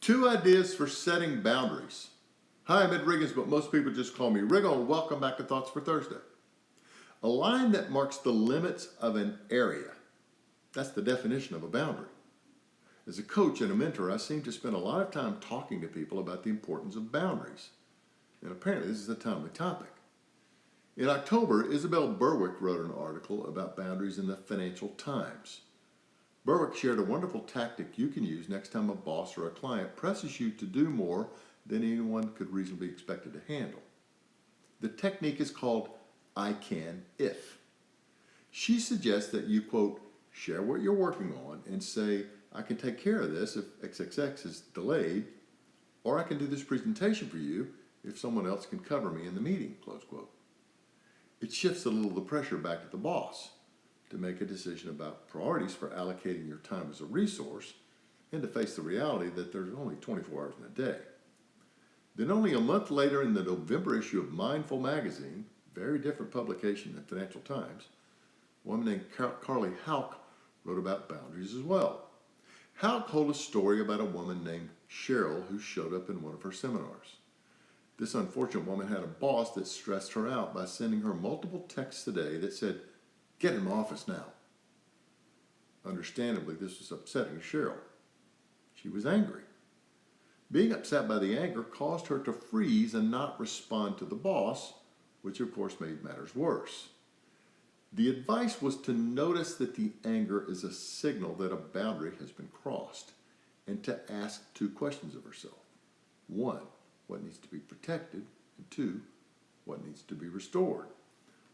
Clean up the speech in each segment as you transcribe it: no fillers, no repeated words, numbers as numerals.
Two ideas for setting boundaries. Hi, I'm Ed Riggins, but most people just call me Riggle, and welcome back to Thoughts for Thursday. A line that marks the limits of an area. That's the definition of a boundary. As a coach and a mentor, I seem to spend a lot of time talking to people about the importance of boundaries. And apparently this is a timely topic. In October, Isabel Berwick wrote an article about boundaries in the Financial Times. Berwick shared a wonderful tactic you can use next time a boss or a client presses you to do more than anyone could reasonably be expected to handle. The technique is called I can if. She suggests that you, quote, share what you're working on and say, I can take care of this if XXX is delayed, or I can do this presentation for you if someone else can cover me in the meeting, close quote. It shifts a little of the pressure back to the boss to make a decision about priorities for allocating your time as a resource and to face the reality that there's only 24 hours in a day. Then only a month later in the November issue of Mindful magazine, very different publication than Financial Times, a woman named Carly Hauck wrote about boundaries as well. Hauck told a story about a woman named Cheryl who showed up in one of her seminars. This unfortunate woman had a boss that stressed her out by sending her multiple texts a day that said, "Get in my office now." Understandably, this was upsetting Cheryl. She was angry. Being upset by the anger caused her to freeze and not respond to the boss, which of course made matters worse. The advice was to notice that the anger is a signal that a boundary has been crossed and to ask two questions of herself. One, what needs to be protected? And two, what needs to be restored?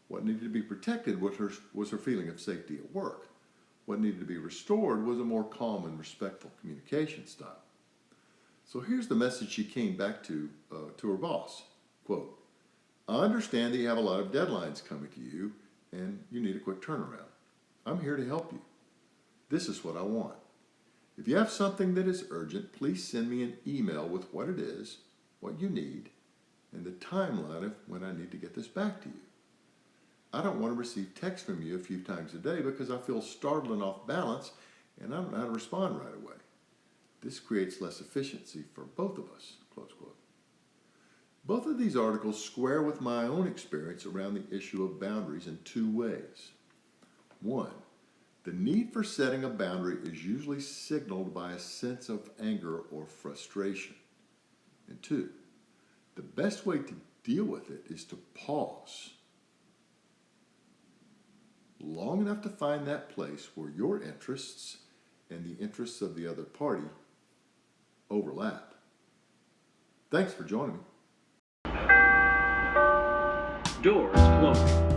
What needed to be protected was her feeling of safety at work. What needed to be restored was a more calm and respectful communication style. So here's the message she came back to her boss. Quote, I understand that you have a lot of deadlines coming to you and you need a quick turnaround. I'm here to help you. This is what I want. If you have something that is urgent, please send me an email with what it is, what you need, and the timeline of when I need to get this back to you. I don't want to receive text from you a few times a day because I feel startled and off balance and I don't know how to respond right away. This creates less efficiency for both of us, close quote. Both of these articles square with my own experience around the issue of boundaries in two ways. One, the need for setting a boundary is usually signaled by a sense of anger or frustration. And two, the best way to deal with it is to pause long enough to find that place where your interests and the interests of the other party overlap. Thanks for joining me. Doors closing.